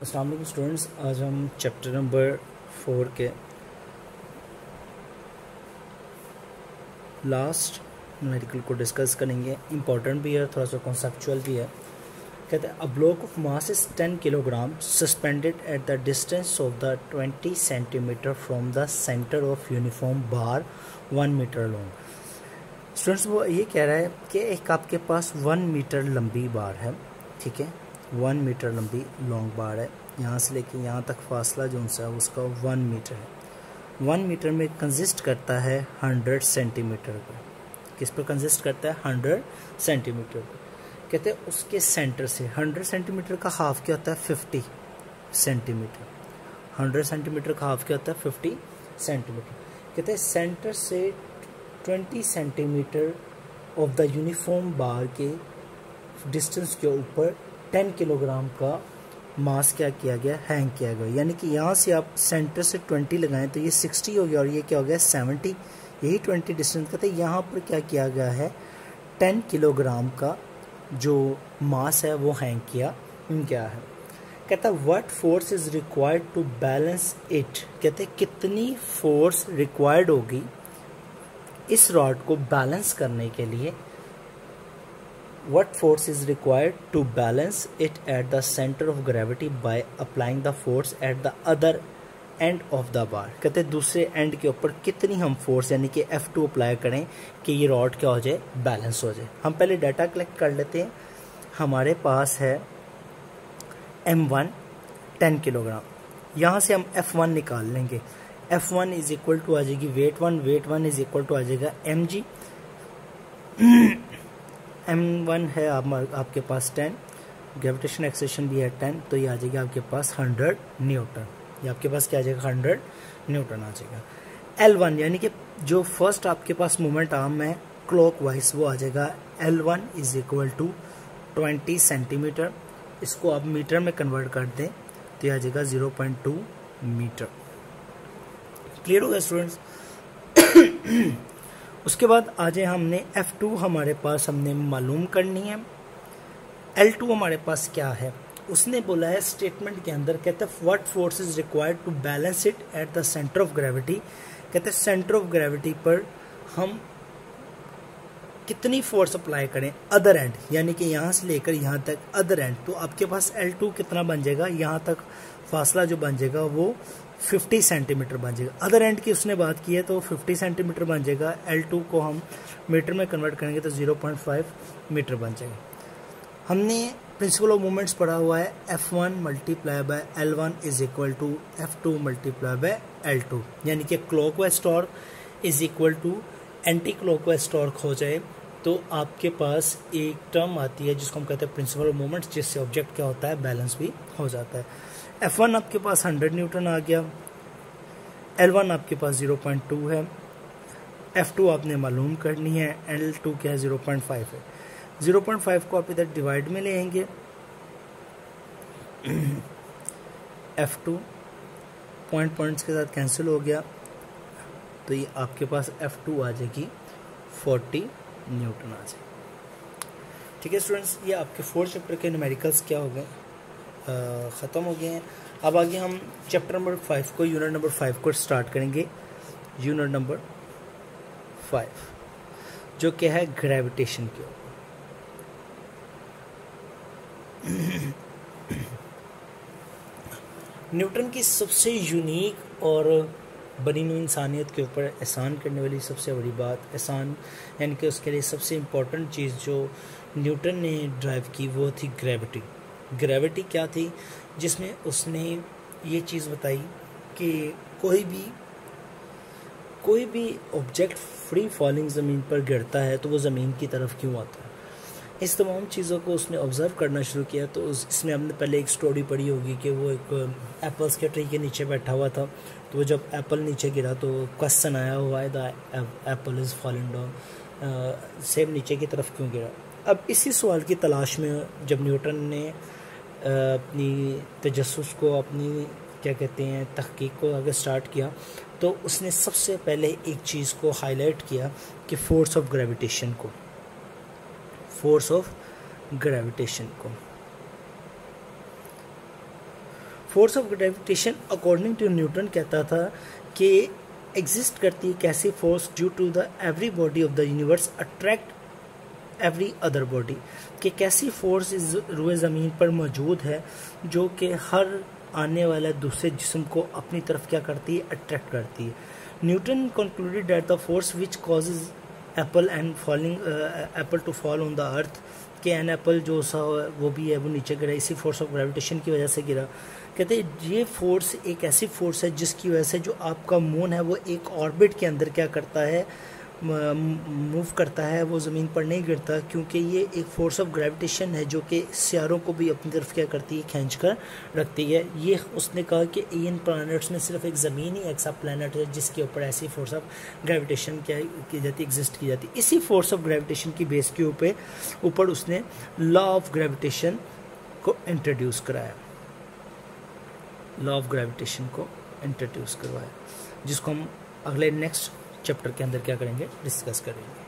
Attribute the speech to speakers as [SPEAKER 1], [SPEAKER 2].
[SPEAKER 1] अस्सलाम वालेकुम स्टूडेंट्स, आज हम चैप्टर नंबर 4 के लास्ट न्यूमेरिकल को डिस्कस करेंगे। इम्पॉर्टेंट भी है, थोड़ा सा कॉन्सेप्चुअल भी है। कहते हैं a block of mass is 10 kilogram suspended at the distance of the 20 centimetre from the centre of uniform bar 1 metre long. Students वो ये कह रहा है कि एक आपके पास 1 मीटर लंबी बार है, ठीक है, 1 मीटर लंबी लॉन्ग बार है। यहाँ से लेके यहाँ तक फासला जो सा है उसका 1 मीटर है। 1 मीटर में कंसिस्ट करता है 100 सेंटीमीटर पर। किस पर कंसिस्ट करता है? 100 सेंटीमीटर पर। कहते हैं उसके सेंटर से 100 सेंटीमीटर का हाफ क्या होता है? 50 सेंटीमीटर। 100 सेंटीमीटर का हाफ क्या होता है? 50 सेंटीमीटर। कहते हैं सेंटर से 20 सेंटीमीटर ऑफ द यूनिफॉर्म बार के डिस्टेंस के ऊपर 10 किलोग्राम का मास क्या किया गया? हैंग किया गया। यानी कि यहाँ से आप सेंटर से 20 लगाएं तो ये 60 हो गया और ये क्या हो गया? 70। यही 20 डिस्टेंस कहते हैं। यहाँ पर क्या किया गया है? 10 किलोग्राम का जो मास है वो हैंग किया गया है। कहता है what force is required to balance it. कहते हैं कितनी फोर्स रिक्वायर्ड होगी इस रॉड को बैलेंस करने के लिए। What force is required to balance it at the center of gravity by applying the force at the other end of the bar। कहते हैं दूसरे एंड के ऊपर कितनी हम फोर्स यानी कि F2 अप्लाई करें कि ये रॉड क्या हो जाए? बैलेंस हो जाए। हम पहले डाटा कलेक्ट कर लेते हैं। हमारे पास है M1 10 किलोग्राम। यहाँ से हम F1 निकाल लेंगे। F1 इज इक्वल टू आ जाएगी weight 1, weight 1 is equal to आ जाएगा mg। M1 है आपके पास 10, ग्रेविटेशन एक्सेशन भी है 10, तो ये आ जाएगा आपके पास 100 न्यूटन। ये आपके पास क्या आ जाएगा? 100 न्यूटन आ जाएगा। L1 यानी कि जो फर्स्ट आपके पास मोमेंट आर्म है क्लॉकवाइज वो आ जाएगा L1 is equal to 20 centimetre. इसको आप मीटर में कन्वर्ट कर दें तो ये आ जाएगा 0.2 मीटर। क्लियर हो गया स्टूडेंट्स? उसके बाद आ जाए हमने F2 हमारे पास हमने मालूम करनी है। L2 हमारे पास क्या है? उसने बोला है स्टेटमेंट के अंदर, कहते हैं what force is required to balance it at the centre of gravity. कहते हैं सेंटर ऑफ ग्रेविटी पर हम कितनी फोर्स अप्लाई करें अदर एंड, यानी कि यहाँ से लेकर यहाँ तक अदर एंड। तो आपके पास L2 कितना बन जाएगा? यहाँ तक फासला जो बन जाएगा वो 50 सेंटीमीटर बन जाएगा। अदर एंड की उसने बात की है तो 50 सेंटीमीटर बन जाएगा। L2 को हम मीटर में कन्वर्ट करेंगे तो 0.5 मीटर बन जाएगा। हमने प्रिंसिपल ऑफ मोमेंट्स पढ़ा हुआ है F1 multiply by L1 is equal to F2 multiply by L2, यानी कि clockwise torque is equal to anti clockwise torque हो जाए तो आपके पास एक टर्म आती है जिसको हम कहते हैं प्रिंसिपल ऑफ मोमेंट्स, जिससे ऑब्जेक्ट क्या होता है? बैलेंस भी हो जाता है। F1 आपके पास 100 न्यूटन आ गया, L1 आपके पास 0.2 है, F2 आपने मालूम करनी है, L2 क्या है? 0.5 है। 0.5 को आप इधर डिवाइड में लेंगे, F2 पॉइंट्स के साथ कैंसिल हो गया तो ये आपके पास F2 आ जाएगी 40 न्यूटन आ जाएगी। ठीक है स्टूडेंट्स, ये आपके 4th चैप्टर के न्यूमेरिकल्स क्या हो गए? ख़त्म हो गए हैं। अब आगे हम चैप्टर नंबर 5 को, यूनिट नंबर 5 को स्टार्ट करेंगे। यूनिट नंबर 5 जो क्या है? ग्रेविटेशन के ऊपर। न्यूटन की सबसे यूनिक और बनी हुई इंसानियत के ऊपर एहसान करने वाली सबसे बड़ी बात, एहसान यानी कि उसके लिए सबसे इम्पोर्टेंट चीज़ जो न्यूटन ने ड्राइव की वो थी ग्रेविटी। ग्रेविटी क्या थी? जिसमें उसने ये चीज़ बताई कि कोई भी ऑब्जेक्ट फ्री फॉलिंग ज़मीन पर गिरता है तो वो ज़मीन की तरफ क्यों आता है। इस तमाम चीज़ों को उसने ऑब्ज़र्व करना शुरू किया। तो इसमें हमने पहले एक स्टोरी पढ़ी होगी कि वो एक एप्पल्स के ट्री के नीचे बैठा हुआ था, तो वो जब एप्पल नीचे गिरा तो क्वेश्चन आया हुआ है the Apple is falling down, सेब नीचे की तरफ क्यों गिरा। अब इसी सवाल की तलाश में जब न्यूटन ने अपनी तजस्सुस को, अपनी क्या कहते हैं, तहकीक को आगे स्टार्ट किया तो उसने सबसे पहले एक चीज़ को हाईलाइट किया कि फोर्स ऑफ ग्रेविटेशन को। Force of gravitation according to Newton कहता था कि एग्जिस्ट करती है कैसी force due to the every body of the universe attract every other body, कि कैसी फोर्स इस रुए ज़मीन पर मौजूद है जो कि हर आने वाला दूसरे जिस्म को अपनी तरफ क्या करती है, अट्रैक्ट करती है। Newton concluded that the force which causes apple and falling apple to fall on the earth, कि एन एप्पल जो सा वो भी है वो नीचे गिरा इसी फोर्स ऑफ ग्रेविटेशन की वजह से गिरा। कहते हैं ये फोर्स एक ऐसी फोर्स है जिसकी वजह से जो आपका मून है वो एक ऑर्बिट के अंदर क्या करता है, मूव करता है, वो ज़मीन पर नहीं गिरता, क्योंकि ये एक फोर्स ऑफ ग्रेविटेशन है जो कि सियारों को भी अपनी तरफ क्या करती है, खींच कर रखती है। ये उसने कहा कि इन प्लैनेट्स में सिर्फ एक ज़मीन ही एक्सा प्लैनेट है जिसके ऊपर ऐसी फोर्स ऑफ ग्रेविटेशन क्या की जाती, एग्जिस्ट की जाती। इसी फोर्स ऑफ ग्रेविटेशन की बेस के ऊपर उसने लॉ ऑफ ग्रेविटेशन को इंट्रोड्यूस कराया, लॉ ऑफ ग्रेविटेशन को इंट्रोड्यूस करवाया, जिसको हम अगले नेक्स्ट चैप्टर के अंदर क्या करेंगे, डिस्कस करेंगे।